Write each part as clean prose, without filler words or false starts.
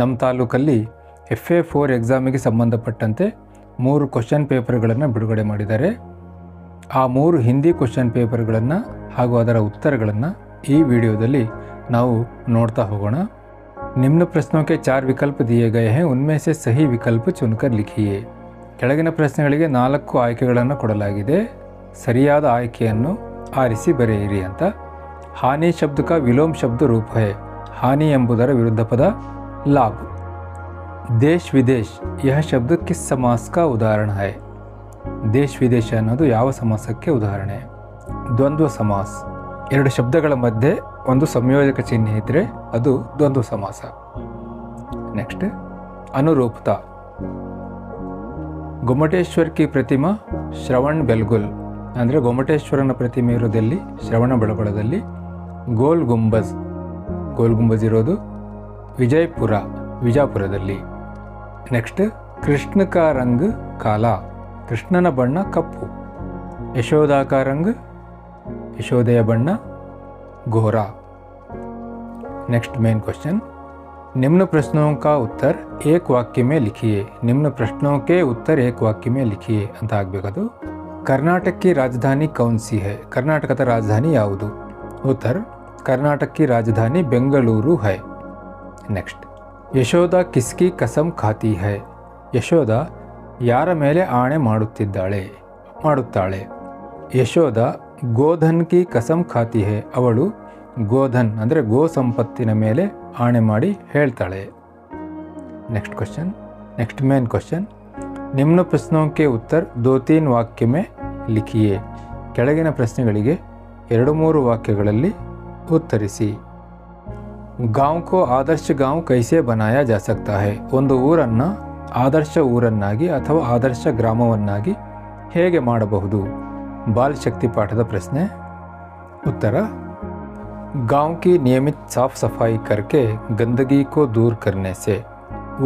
ನಮ್ಮ ತಾಲೂಕಲ್ಲಿ FA4 ಎಕ್ಸಾಮಿಗೆ ಸಂಬಂಧಪಟ್ಟಂತೆ 3 ಕ್ವಶನ್ ಪೇಪರ್ಗಳನ್ನು ಬಿಡುಗಡೆ ಮಾಡಿದ್ದಾರೆ. ಆ 3 ಹಿಂದಿ ಕ್ವಶನ್ ಪೇಪರ್ಗಳನ್ನು ಹಾಗೂ ಅದರ ಉತ್ತರಗಳನ್ನು ಈ ವಿಡಿಯೋದಲ್ಲಿ ನಾವು ನೋಡ್ತಾ ಹೋಗೋಣ. ನಿಮ್ನ ಪ್ರಶ್ನೋಕೆ 4 ವಿಕಲ್ಪ दिए गए हैं, उनमें से सही विकल्प चुनकर लिखिए. ಕೆಳಗಿನ ಪ್ರಶ್ನೆಗಳಿಗೆ 4 ಆಯ್ಕೆಗಳನ್ನು ಕೊಡಲಾಗಿದೆ. ಸರಿಯಾದ ಆಯ್ಕೆಯನ್ನು ಆರಿಸಿ ಬರೆಯಿರಿ ಅಂತ. ಹಾನಿ ಶಬ್ದ का विलोम शब्द रूप है. ಹಾನಿ ಎಂಬುದರ ವಿರುದ್ಧ ಪದ लाभ. देश विदेश यह शब्द किस समास का उदाहरण है. ದೇಶ ವಿದೇಶ ಅನ್ನೋದು ಯಾವ ಸಮಾಸಕ್ಕೆ ಉದಾಹರಣೆ? ದ್ವಂದ್ವ ಸಮಾಸ. 2 ಶಬ್ದಗಳ ಮಧ್ಯೆ ಒಂದು ಸಂಯೋಜಕ ಚಿಹ್ನೆ ಇದ್ದರೆ ಅದು ದ್ವಂದ್ವ ಸಮಾಸ. ನೆಕ್ಸ್ಟ್, ಅನುರೂಪತಾ. ಗೊಮ್ಮಟೇಶ್ವರ ಕಿ ಪ್ರತಿಮಾ ಶ್ರವಣ್ ಬೆಲ್ಗುಲ್ ಅಂದರೆ ಗೊಮ್ಮಟೇಶ್ವರನ ಪ್ರತಿಮೆ ಇರೋದಲ್ಲಿ ಶ್ರವಣ ಬೆಳಗೊಳದಲ್ಲಿ. ಗೋಲ್ ಗುಂಬಜ್ ಇರೋದು ವಿಜಯಪುರ, ವಿಜಾಪುರದಲ್ಲಿ. ನೆಕ್ಸ್ಟ್, ಕೃಷ್ಣ ಕಾ ರಂಗ್ ಕಾಲಾ, ಕೃಷ್ಣನ ಬಣ್ಣ ಕಪ್ಪು. ಯಶೋದಾ ಕಾ ರಂಗ್, ಯಶೋದೆಯ ಬಣ್ಣ ಗೋರಾ. नेक्स्ट मेन क्वेश्चन, निम्न प्रश्नों का उत्तर एक वाक्य में लिखिए. निम्न प्रश्नों के उत्तर एक वाक्य में लिखिए ಅಂತ ಆಗಬೇಕದು. कर्नाटक की राजधानी कौन सी है. कर्नाटकದ ರಾಜಧಾನಿ ಯಾವುದು? उत्तर, कर्नाटक की राजधानी बेंगलुरु है. नेक्स्ट, यशोदा किसकी कसम खाती है. ಯಶೋದ ಯಾರ ಮೇಲೆ ಆಣೆ ಮಾಡುತ್ತಾಳೆ. ಯಶೋದ ಗೋಧನ್ ಕಿ ಕಸಮ್ ಖಾತಿ ಹೈ. ಅವಳು ಗೋಧನ್ ಅಂದರೆ ಗೋ ಸಂಪತ್ತಿನ ಮೇಲೆ ಆಣೆ ಮಾಡಿ ಹೇಳ್ತಾಳೆ. ನೆಕ್ಸ್ಟ್ ಮೇನ್ ಕ್ವಶನ್, ನಿಮ್ನ ಪ್ರಶ್ನೋಕೆ ಉತ್ತರ 2-3 ವಾಕ್ಯ ಮೇ ಲಿಖಿಯೇ. ಕೆಳಗಿನ ಪ್ರಶ್ನೆಗಳಿಗೆ 2-3 ವಾಕ್ಯಗಳಲ್ಲಿ ಉತ್ತರಿಸಿ. ಗಾಂವ್ ಕೋ ಆದರ್ಶ ಗಾಂವ್ ಕೈಸೆ ಬನಾಯಾ ಜಾ ಸಕ್ತಾ ಹೈ. ಒಂದು ಊರನ್ನು ಆದರ್ಶ ಊರನ್ನಾಗಿ ಅಥವಾ ಆದರ್ಶ ಗ್ರಾಮವನ್ನಾಗಿ ಹೇಗೆ ಮಾಡಬಹುದು? ಬಾಲ್ ಶಕ್ತಿ ಪಾಠದ ಪ್ರಶ್ನೆ. ಉತ್ತರ, गांव की नियमित साफ सफाई करके गंदगी को दूर करने से.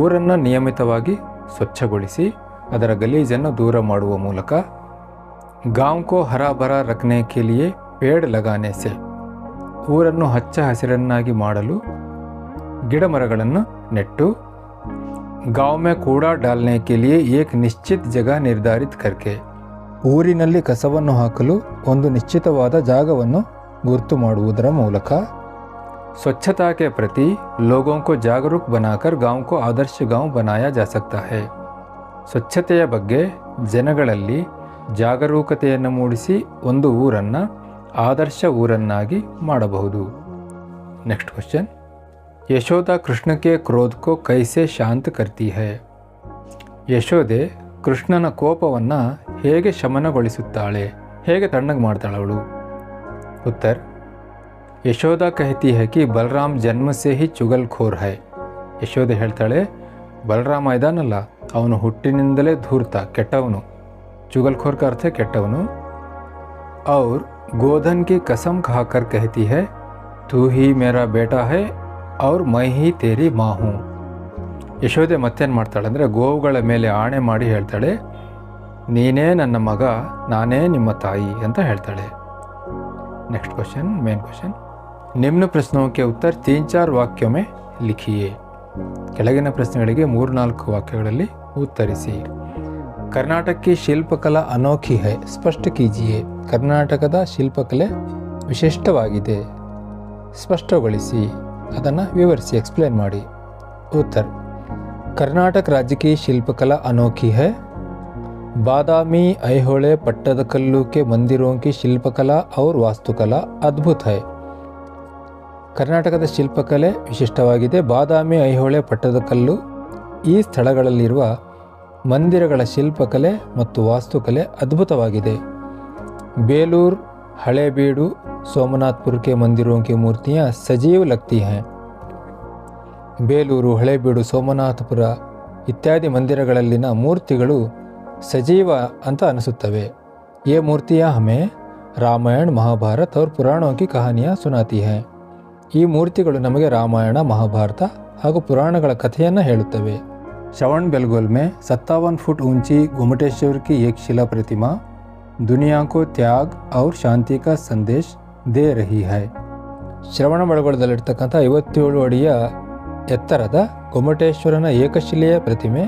ಊರನ್ನು ನಿಯಮಿತವಾಗಿ ಸ್ವಚ್ಛಗೊಳಿಸಿ ಅದರ ಗಲೀಜನ್ನು ದೂರ ಮಾಡುವ ಮೂಲಕ. गांव को हरा भरा रखने के लिए पेड़ लगाने से. ಊರನ್ನು ಹಚ್ಚ ಹಸಿರನ್ನಾಗಿ ಮಾಡಲು ಗಿಡ ಮರಗಳನ್ನು ನೆಟ್ಟು. गांव में कूड़ा डालने के लिए एक निश्चित जगह निर्धारित करके. ಊರಿನಲ್ಲಿ ಕಸವನ್ನು ಹಾಕಲು ಒಂದು ನಿಶ್ಚಿತವಾದ ಜಾಗವನ್ನು ಗುರುತು ಮಾಡುವುದರ ಮೂಲಕ. स्वच्छता के प्रति लोगों को जागरूक बनाकर गांव को आदर्श गांव बनाया जा सकता है. ಸ್ವಚ್ಛತೆಯ ಬಗ್ಗೆ ಜನಗಳಲ್ಲಿ ಜಾಗರೂಕತೆಯನ್ನು ಮೂಡಿಸಿ ಒಂದು ಊರನ್ನು ಆದರ್ಶ ಊರನ್ನಾಗಿ ಮಾಡಬಹುದು. Next question, Yashoda Krishna K ಕ್ರೋಧ ಕೋ ಕೈಸೆ ಶಾಂತ ಕರ್ತಿ ಹೈ. ಯಶೋದೆ ಕೃಷ್ಣನ ಕೋಪವನ್ನು ಹೇಗೆ ಶಮನಗೊಳಿಸುತ್ತಾಳೆ, ಹೇಗೆ ತಣ್ಣಗೆ ಮಾಡ್ತಾಳೆ ಅವಳು? उत्तर, ಯಶೋದಾ कहती है कि बलराम जन्म से ही चुगलखोर है. ಯಶೋದೆ ಹೇಳ್ತಾಳೆ, ಬಲರಾಮ ಇದಾನಲ್ಲ ಅವನು ಹುಟ್ಟಿನಿಂದಲೇ ಧೂರ್ತ, ಕೆಟ್ಟವನು. चुगलखोर का अर्थ है ಕೆಟ್ಟವನು. और गोधन की कसम खाकर कहती है तू ही मेरा बेटा है और मैं ही तेरी माँ हूँ. ಯಶೋದೆ ಮತ್ತೇನು ಮಾಡ್ತಾಳೆ ಅಂದರೆ ಗೋವುಗಳ ಮೇಲೆ ಆಣೆ ಮಾಡಿ ಹೇಳ್ತಾಳೆ, ನೀನೇ ನನ್ನ ಮಗ, ನಾನೇ ನಿಮ್ಮ ತಾಯಿ ಅಂತ ಹೇಳ್ತಾಳೆ. नेक्स्ट क्वेश्चन, मेन क्वेश्चन, निम्न प्रश्नों के उत्तर 3-4 वाक्यों में लिखिए. ಕೆಳಗಿನ ಪ್ರಶ್ನೆಗಳಿಗೆ 3-4 ವಾಕ್ಯಗಳಲ್ಲಿ ಉತ್ತರಿಸಿ. कर्नाटक की ಶಿಲ್ಪಕಲಾ ಅನೋಖಿ ಹೈ, ಸ್ಪಷ್ಟ ಕೀಜಿಯೇ. ಕರ್ನಾಟಕದ ಶಿಲ್ಪಕಲೆ ವಿಶಿಷ್ಟವಾಗಿದೆ, ಸ್ಪಷ್ಟಗೊಳಿಸಿ, ಅದನ್ನು ವಿವರಿಸಿ, ಎಕ್ಸ್ಪ್ಲೇನ್ ಮಾಡಿ. उत्तर, कर्नाटक राज्य की शिल्पकला अनोखी है. बादामी ऐहोले पट्टदकल्लू के मंदिरों की शिल्पकला और वास्तुकला अद्भुत है. ಕರ್ನಾಟಕದ ಶಿಲ್ಪಕಲೆ ವಿಶಿಷ್ಟವಾಗಿದೆ. ಬಾದಾಮಿ ಐಹೊಳೆ ಪಟ್ಟದಕಲ್ಲು ಈ ಸ್ಥಳಗಳಲ್ಲಿರುವ ಮಂದಿರಗಳ ಶಿಲ್ಪಕಲೆ ಮತ್ತು ವಾಸ್ತುಕಲೆ ಅದ್ಭುತವಾಗಿದೆ. ಬೇಲೂರು, ಹಳೇಬೀಡು, ಸೋಮನಾಥ್ಪುರ के मंदिरों की मूर्तियाँ सजीव लगती हैं. ಬೇಲೂರು, ಹಳೇಬೀಡು, ಸೋಮನಾಥಪುರ ಇತ್ಯಾದಿ ಮಂದಿರಗಳಲ್ಲಿನ ಮೂರ್ತಿಗಳು ಸಜೀವ ಅಂತ ಅನಿಸುತ್ತವೆ. ये मूर्तियाँ हमें रामायण, महाभारत और पुराणों की कहानियाँ सुनाती हैं. ಈ ಮೂರ್ತಿಗಳು ನಮಗೆ ರಾಮಾಯಣ, ಮಹಾಭಾರತ ಹಾಗೂ ಪುರಾಣಗಳ ಕಥೆಯನ್ನು ಹೇಳುತ್ತವೆ. श्रवण बेलगोल में 57 फुट ऊंची गोमटेश्वर की एक शिला प्रतिमा दुनिया को त्याग और शांति का संदेश दे रही है. ಶ್ರವಣ ಬೆಳಗೊಳದಲ್ಲಿರ್ತಕ್ಕಂಥ 57 ಅಡಿಯ ಎತ್ತರದ ಗೊಮ್ಮಟೇಶ್ವರನ ಏಕಶಿಲೆಯ ಪ್ರತಿಮೆ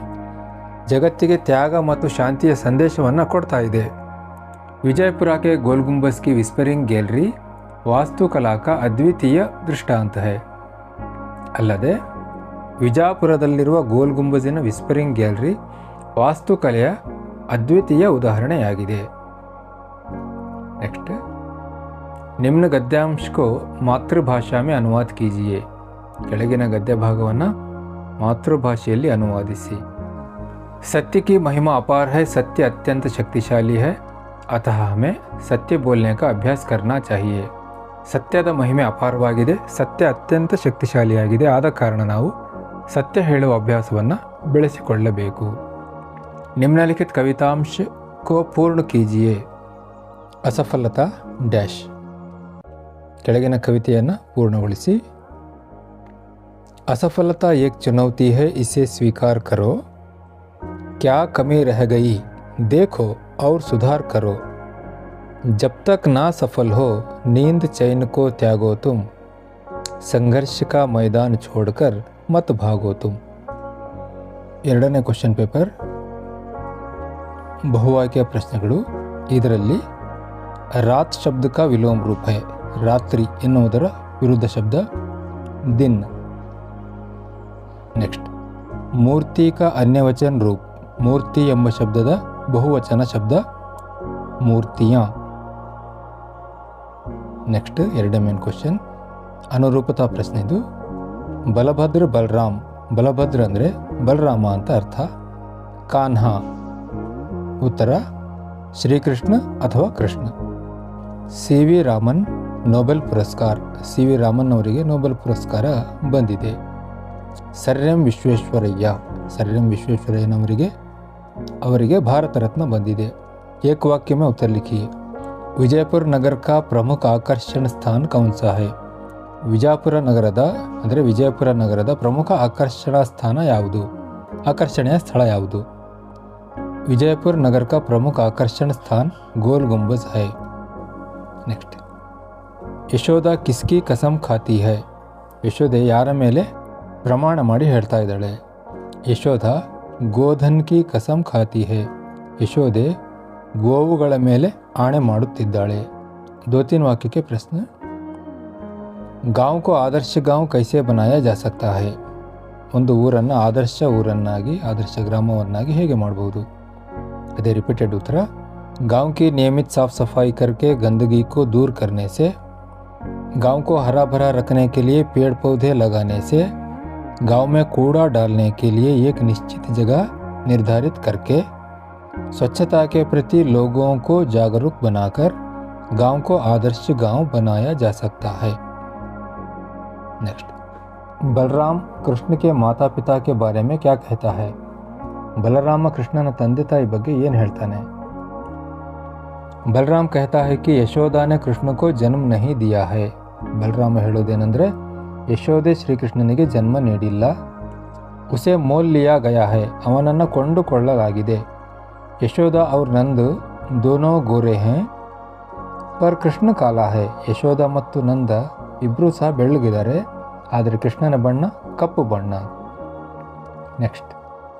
ಜಗತ್ತಿಗೆ ತ್ಯಾಗ ಮತ್ತು ಶಾಂತಿಯ ಸಂದೇಶವನ್ನು ಕೊಡ್ತಾ ಇದೆ. विजयपुरा के गोल गुंबज की विस्परिंग गैलरी वास्तुकला का अद्वितीय दृष्टांत है. ಅಲ್ಲದೆ ವಿಜಾಪುರದಲ್ಲಿರುವ ಗೋಲ್ ಗುಂಬಜಿನ ವಿಸ್ಪರಿಂಗ್ ಗ್ಯಾಲರಿ ವಾಸ್ತುಕಲೆಯ ಅದ್ವಿತೀಯ ಉದಾಹರಣೆಯಾಗಿದೆ. नेक्स्ट निम्न गद्यांश को मातृभाषा में अनुवाद कीजिए. ಕೆಳಗಿನ ಗದ್ಯ ಭಾಗವನ್ನು ಮಾತೃಭಾಷೆಯಲ್ಲಿ ಅನುವಾದಿಸಿ. सत्य की महिमा अपार है, सत्य अत्यंत शक्तिशाली है, अतः हमें सत्य बोलने का अभ्यास करना चाहिए. ಸತ್ಯದ ಮಹಿಮೆ ಅಪಾರವಾಗಿದೆ, ಸತ್ಯ ಅತ್ಯಂತ ಶಕ್ತಿಶಾಲಿಯಾಗಿದೆ, ಆದ ಕಾರಣ ನಾವು ಸತ್ಯ ಹೇಳುವ ಅಭ್ಯಾಸವನ್ನು ಬೆಳೆಸಿಕೊಳ್ಳಬೇಕು. ನಿಮ್ನಲಿಖಿತ ಕವಿತಾಂಶ ಕೋ ಪೂರ್ಣ ಕೀಜಿಯೇ. असफलता डैश. ಕೆಳಗಿನ ಕವಿತೆಯನ್ನು ಪೂರ್ಣಗೊಳಿಸಿ. असफलता एक चुनौती है, इसे स्वीकार करो. क्या कमी रह गई देखो और सुधार करो. जब तक ना सफल हो नींद चैन को त्यागो तुम. संघर्ष का मैदान छोड़कर मत भागो तुम. ಎರಡನೇ ಕ್ವೆಶ್ಚನ್ ಪೇಪರ್ ಬಹುವಾಕ್ಯ ಪ್ರಶ್ನೆಗಳು. ಇದರಲ್ಲಿ रात शब्द का विलोम रूप है. रात्रि ಎನ್ನುವುದರ ವಿರುದ್ಧ ಶಬ್ದ दिन. नेक्स्ट मूर्ति का अन्यवचन रूप. मूर्ति ಎಂಬ ಶಬ್ದದ ಬಹುವಚನ ಶಬ್ದ ಮೂರ್ತಿಯಾಂ. ನೆಕ್ಸ್ಟ್ ಎರಡನೇ ಮೇನ್ ಕ್ವೆಶ್ಚನ್ ಅನುರೂಪತಾ ಪ್ರಶ್ನೆ. ಇದು ಬಲಭದ್ರ ಬಲರಾಮ್. ಬಲಭದ್ರ ಅಂದರೆ ಬಲರಾಮ ಅಂತ ಅರ್ಥ. ಕಾನ್ಹಾ ಉತ್ತರ ಶ್ರೀಕೃಷ್ಣ ಅಥವಾ Krishna. C V Raman Nobel ಪುರಸ್ಕಾರ. ಸಿ ವಿ ರಾಮನ್ ಅವರಿಗೆ ನೊಬೆಲ್ ಪುರಸ್ಕಾರ ಬಂದಿದೆ. Sir M Visvesvaraya. Sir M ವಿಶ್ವೇಶ್ವರಯ್ಯನವರಿಗೆ ಭಾರತ ರತ್ನ ಬಂದಿದೆ. एक वाक्य में उत्तर लिखिए. ವಿಜಯಪುರ ನಗರ का ಪ್ರಮುಖ ಆಕರ್ಷಣ ಸ್ಥಾನ कौन सा है. ವಿಜಯಪುರ ನಗರದ ಪ್ರಮುಖ ಆಕರ್ಷಣಾ ಸ್ಥಾನ ಯಾವುದು, ಆಕರ್ಷಣೆಯ ಸ್ಥಳ ಯಾವುದು. ವಿಜಯಪುರ ನಗರ का ಪ್ರಮುಖ ಆಕರ್ಷಣ ಸ್ಥಾನ ಗೋಲ್ ಗುಂಬಜ್ है. ನೆಕ್ಸ್ಟ್ ಯಶೋಧ ಕಿಸ್ಕಿ ಕಸಮ್ ಖಾತಿ है. ಯಶೋಧೆ ಯಾರ ಮೇಲೆ ಪ್ರಮಾಣ ಮಾಡಿ ಹೇಳ್ತಾ ಇದ್ದಾಳೆ. ಯಶೋಧ ಗೋಧನ್ ಕಿ ಕಸಮ್ ಖಾತಿ है. ಯಶೋಧೆ ಗೋವುಗಳ ಮೇಲೆ ಆಣೆ ಮಾಡುತ್ತಿದ್ದಾಳೆ. दो तीन वाक्य के प्रश्न. गांव को आदर्श गांव कैसे बनाया जा सकता है. ಒಂದು ಊರನ್ನು ಆದರ್ಶ ಊರನ್ನಾಗಿ, ಆದರ್ಶ ಗ್ರಾಮವನ್ನಾಗಿ ಹೇಗೆ ಮಾಡಬಹುದು. ಅದೇ ರಿಪೀಟೆಡ್ ಉತ್ತರ. गांव की नियमित साफ सफाई करके गंदगी को दूर करने से, गांव को हरा भरा रखने के लिए पेड़ पौधे लगाने से, गांव में कूड़ा डालने के लिए एक निश्चित जगह निर्धारित करके, स्वच्छता के प्रति लोगों को जागरूक बनाकर गांव को आदर्श गांव बनाया जा सकता है. नेक्स्ट बलराम कृष्ण के माता पिता के बारे में क्या कहता है. बलराम कृष्णನ ತಂದೆ ತಾಯಿ ಬಗ್ಗೆ ಏನು ಹೇಳ್ತಾನೆ. बलराम कहता है कि यशोदा ने कृष्ण को जन्म नहीं दिया है. बलराम ಹೇಳೋದೇನೆಂದರೆ ಯಶೋದೆ ಶ್ರೀಕೃಷ್ಣನಿಗೆ ಜನ್ಮ ನೀಡಿಲ್ಲ. उसे मोल लिया गया है. ಅವನನ್ನು ಕೊಂಡುಕೊಳ್ಳಲಾಗಿದೆ. यशोदा और नंद दोनों गोरे हैं पर कृष्ण काला है. ಯಶೋದ ಮತ್ತು ನಂದ ಇಬ್ಬರೂ ಸಹ ಬೆಳ್ಳಗಿದ್ದಾರೆ, ಆದರೆ ಕೃಷ್ಣನ ಬಣ್ಣ ಕಪ್ಪು ಬಣ್ಣ. नेक्स्ट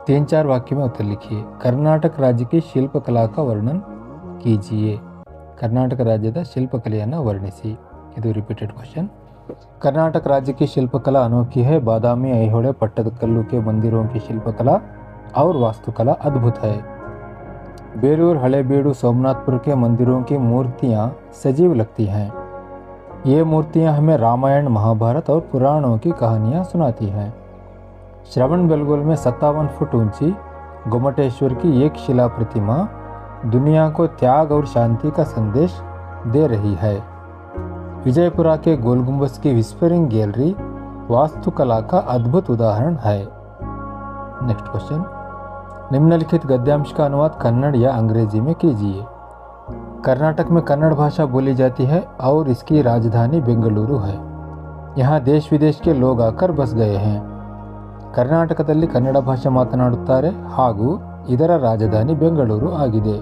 3-4 वाक्य में उत्तर लिखिए. कर्नाटक राज्य की ಶಿಲ್ಪಕಲಾ का वर्णन कीजिए. ಕರ್ನಾಟಕ ರಾಜ್ಯದ ಶಿಲ್ಪಕಲೆಯನ್ನು ವರ್ಣಿಸಿ. ಇದು ರಿಪೀಟೆಡ್ क्वेश्चन. कर्नाटक राज्य की शिल्पकला अनोखी है. बादामी, ऐहोळे, पट्टदकल्लू के मंदिरों की शिल्पकला और वास्तुकला अद्भुत है. बेलूर, हलेबीडू, सोमनाथपुर के मंदिरों की मूर्तियाँ सजीव लगती हैं. ये मूर्तियाँ हमें रामायण, महाभारत और पुराणों की कहानियाँ सुनाती हैं. श्रवण बेलगोल में 57 फुट ऊंची गोमटेश्वर की एक शिला प्रतिमा दुनिया को त्याग और शांति का संदेश दे रही है. विजयपुरा के गोल गुंबज की विस्परिंग गैलरी वास्तुकला का अद्भुत उदाहरण है. Next question. निम्नलिखित गद्यांश का अनुवाद कन्नड़ या अंग्रेजी में कीजिए. कर्नाटक में कन्नड़ भाषा बोली जाती है और इसकी राजधानी बेंगलुरु है. यहाँ देश विदेश के लोग आकर बस गए हैं. ಕರ್ನಾಟಕದಲ್ಲಿ ಕನ್ನಡ ಭಾಷೆ ಮಾತನಾಡುತ್ತಾರೆ ಹಾಗೂ ಇದರ ರಾಜಧಾನಿ ಬೆಂಗಳೂರು ಆಗಿದೆ.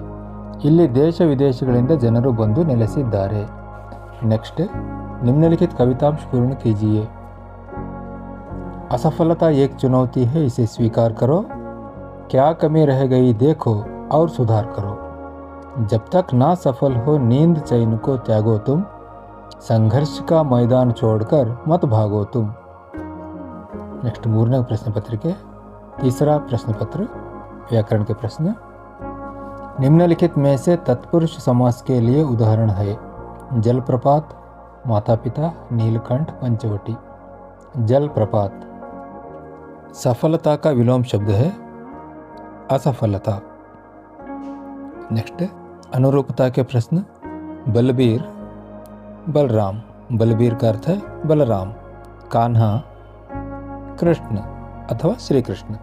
ಇಲ್ಲಿ ದೇಶ ವಿದೇಶಗಳಿಂದ ಜನರು ಬಂದು ನೆಲೆಸಿದ್ದಾರೆ. ನೆಕ್ಸ್ಟ್ ನಿಮ್ನಲಿಖಿತ ಕವಿತಾಂಶ ಪೂರ್ಣ कीजिए. असफलता एक चुनौती है, इसे स्वीकार करो। क्या कमी रह गई देखो और सुधार करो। जब तक ना सफल हो नींद चैन को त्यागो तुम, संघर्ष का मैदान छोड़कर मत भागो तुम। नेक्स्ट मूरನೇ प्रश्न पत्रिके तीसरा प्रश्न पत्र व्याकरण के प्रश्न। निम्नलिखित में से तत्पुरुष समास के लिए उदाहरण है। जलप्रपात, माता पिता, नीलकंठ, पंचवटी। जलप्रपात सफलता का विलोम शब्द है असफलता। नेक्स्ट अनुरूपता के प्रश्न। बलबीर, बलराम। बलबीर का अर्थ है बलराम। कान्हा, कृष्ण अथवा श्री कृष्ण।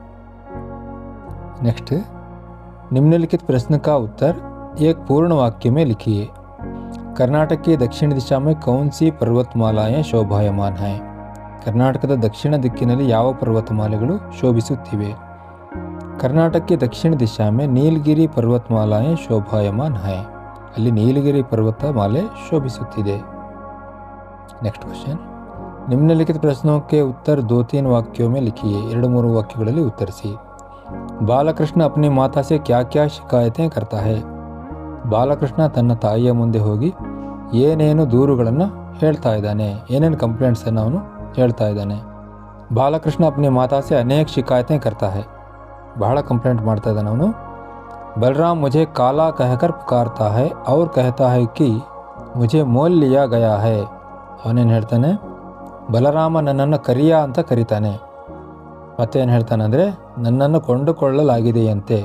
नेक्स्ट निम्नलिखित प्रश्न का उत्तर एक पूर्ण वाक्य में लिखिए। कर्नाटक की दक्षिण दिशा में कौन सी पर्वतमालाएं शोभायमान हैं? ಕರ್ನಾಟಕದ ದಕ್ಷಿಣ ದಿಕ್ಕಿನಲ್ಲಿ ಯಾವ ಪರ್ವತಮಾಲೆಗಳು ಶೋಭಿಸುತ್ತಿವೆ? ಕರ್ನಾಟಕ ದಕ್ಷಿಣ ದಿಶಾ में नीलगिरी पर्वतमालाएं शोभायमान हैं। ಅಲ್ಲಿ ನೀಲಗಿರಿ पर्वतमाले ಶೋಭಿಸುತ್ತಿದೆ। Next question. निम्नलिखित प्रश्नों के उत्तर 2-3 वाक्यों में लिखिए। 2-3 वाक्यಗಳಲ್ಲಿ ಉತ್ತರಿಸಿ। ಬಾಲಕೃಷ್ಣ अपनी माता से क्या क्या ಶಿಕಾಯತೆं करता है? ಬಾಲಕೃಷ್ಣ ತನ್ನ ತಾಯಿಯ ಮುಂದೆ ಹೋಗಿ ಏನೇನು ದೂರುಗಳನ್ನು ಹೇಳ್ತಾ ಇದ್ದಾನೆ, ಏನೇನು ಕಂಪ್ಲೇಂಟ್ಸ್ ಅನ್ನು ಅವನು ಹೇಳ್ತಾ ಇದ್ದಾನೆ। ಬಾಲಕೃಷ್ಣ अपनी माता से अनेक शिकायतें करता है। ಬಹಳ ಕಂಪ್ಲೇಂಟ್ ಮಾಡ್ತಾ ಇದ್ದಾನೆ ಅವನು। बलराम मुझे काला कहकर पुकारता है और कहता है कि मुझे मोल लिया गया है। ಅವನೇನು ಹೇಳ್ತಾನೆ? ಬಲರಾಮ ನನ್ನನ್ನು ಕರಿಯ ಅಂತ ಕರೀತಾನೆ, ಮತ್ತೇನು ಹೇಳ್ತಾನೆ ಅಂದರೆ ನನ್ನನ್ನು ಕೊಂಡುಕೊಳ್ಳಲಾಗಿದೆಯಂತೆ।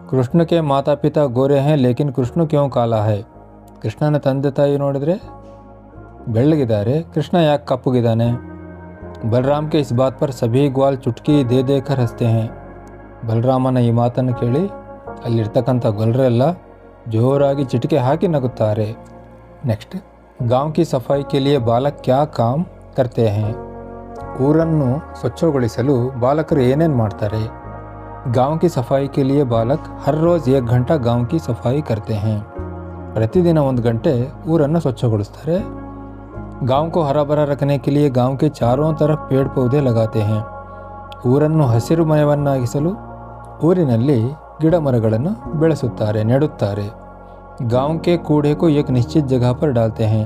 ಕೃಷ್ಣ के माता पिता गोरे हैं लेकिन कृष्ण क्यों काला है? ಕೃಷ್ಣನ ತಂದೆ ತಾಯಿ ನೋಡಿದರೆ ಬೆಳ್ಳಗಿದ್ದಾರೆ, ಕೃಷ್ಣ ಯಾಕೆ ಕಪ್ಪಗಿದ್ದಾನೆ? बलराम के इस बात पर सभी ग्वाल चुटकी दे देकर हंसते हैं। ಬಲರಾಮನ ಈ ಮಾತನ್ನು ಕೇಳಿ ಅಲ್ಲಿರ್ತಕ್ಕಂಥ ಗೊಲ್ಲರೆಲ್ಲ ಜೋರಾಗಿ ಚಿಟಿಕೆ ಹಾಕಿ ನಗುತ್ತಾರೆ। ನೆಕ್ಸ್ಟ್ गांव की सफाई के लिए बालक क्या काम करते हैं? ಊರನ್ನು ಸ್ವಚ್ಛಗೊಳಿಸಲು ಬಾಲಕರು ಏನೇನು ಮಾಡ್ತಾರೆ? गांव की सफाई के लिए बालक हर रोज़ 1 घंटा गांव की सफाई करते हैं। ಪ್ರತಿದಿನ 1 ಗಂಟೆ ಊರನ್ನು ಸ್ವಚ್ಛಗೊಳಿಸ್ತಾರೆ। गांव को हरा भरा रखने के लिए गांव के चारों तरफ पेड़ पौधे लगाते हैं। ಊರನ್ನು ಹಸಿರುಮಯವನ್ನಾಗಿಸಲು ಊರಿನಲ್ಲಿ ಗಿಡ ಮರಗಳನ್ನು ಬೆಳೆಸುತ್ತಾರೆ, ನೆಡುತ್ತಾರೆ। गांव के कूड़े को एक निश्चित जगह पर डालते हैं।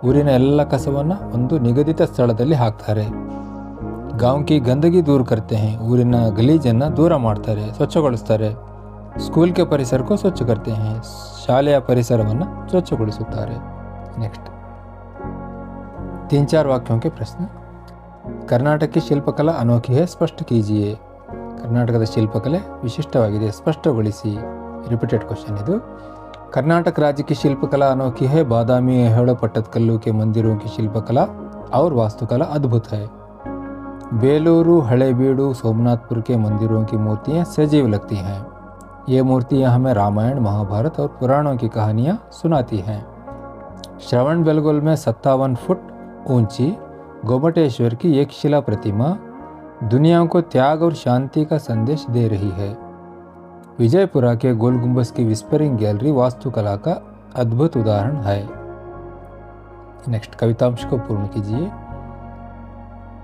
ಊರಿನ ಎಲ್ಲ ಕಸವನ್ನು ಒಂದು ನಿಗದಿತ ಸ್ಥಳದಲ್ಲಿ ಹಾಕ್ತಾರೆ। गांव की गंदगी दूर करते हैं। ಊರಿನ ಗಲೀಜನ್ನು ದೂರ ಮಾಡ್ತಾರೆ, ಸ್ವಚ್ಛಗೊಳಿಸ್ತಾರೆ। स्कूल के परिसर को स्वच्छ करते हैं। ಶಾಲೆಯ ಪರಿಸರವನ್ನು ಸ್ವಚ್ಛಗೊಳಿಸುತ್ತಾರೆ। नेक्स्ट 3-4 वाक्यों के प्रश्न। कर्नाटक की शिल्पकला अनोखी है, स्पष्ट कीजिए। ಕರ್ನಾಟಕದ ಶಿಲ್ಪಕಲೆ ವಿಶಿಷ್ಟವಾಗಿದೆ, ಸ್ಪಷ್ಟಗೊಳಿಸಿ। रिपीटेड क्वेश्चन ಇದು। कर्नाटक राज्य की शिल्पकला अनोखी है। बादामी, ऐहोळे, पट्टदकल्लू के मंदिरों की शिल्पकला और वास्तुकला अद्भुत है। बेलूरू, हळेबीडु, सोमनाथपुर के मंदिरों की मूर्तियाँ सजीव लगती हैं। ये मूर्तियाँ हमें रामायण, महाभारत और पुराणों की कहानियाँ सुनाती हैं। श्रवणबेलगोल में 57 फुट ऊंची गोमटेश्वर की एक शिला प्रतिमा दुनिया को त्याग और शांति का संदेश दे रही है। विजयपुरा के गोल गुंबज की विस्परिंग गैलरी वास्तुकला का अद्भुत उदाहरण है। नेक्स्ट कवितांश को पूर्ण कीजिए।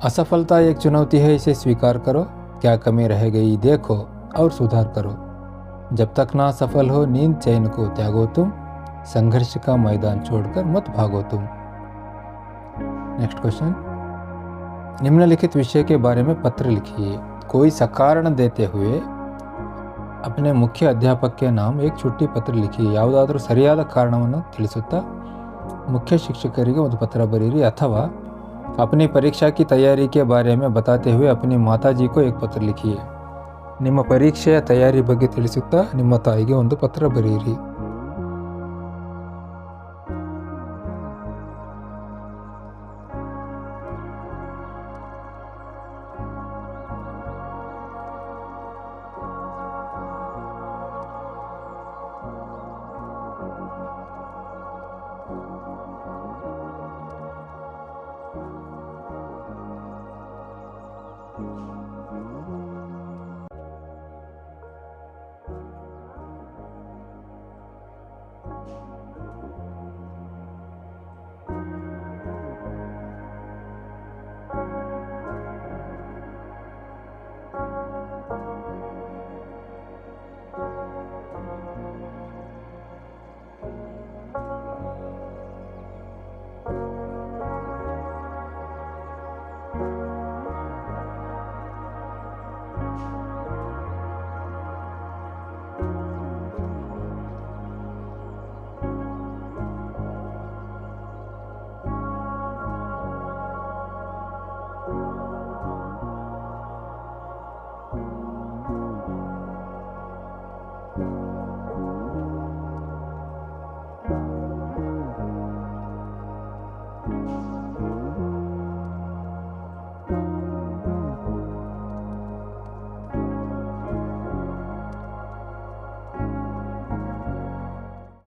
असफलता एक चुनौती है, इसे स्वीकार करो। क्या कमी रह गई देखो और सुधार करो। जब तक ना सफल हो नींद चैन को त्यागो तुम, संघर्ष का मैदान छोड़कर मत भागो तुम। Next question. निम्नलिखित विषय के बारे में पत्र लिखिए। कोई सकारण देते हुए अपने मुख्य अध्यापक के नाम एक छुट्टी पत्र लिखिए। ಯಾವುದಾದರೂ ಸರಿಯಾದ ಕಾರಣವನ್ನು ತಿಳಿಸುತ್ತಾ ಮುಖ್ಯ ಶಿಕ್ಷಕರಿಗೆ ಒಂದು ಪತ್ರ ಬರೆಯಿರಿ। ಅಥವಾ अपनी परीक्षा की तैयारी के बारे में बताते हुए अपनी माताजी को एक पत्र लिखिए। ನಿಮ್ಮ ಪರೀಕ್ಷೆಯ ತಯಾರಿ ಬಗ್ಗೆ ತಿಳಿಸುತ್ತಾ ನಿಮ್ಮ ತಾಯಿಗೆ ಒಂದು ಪತ್ರ ಬರೆಯಿರಿ।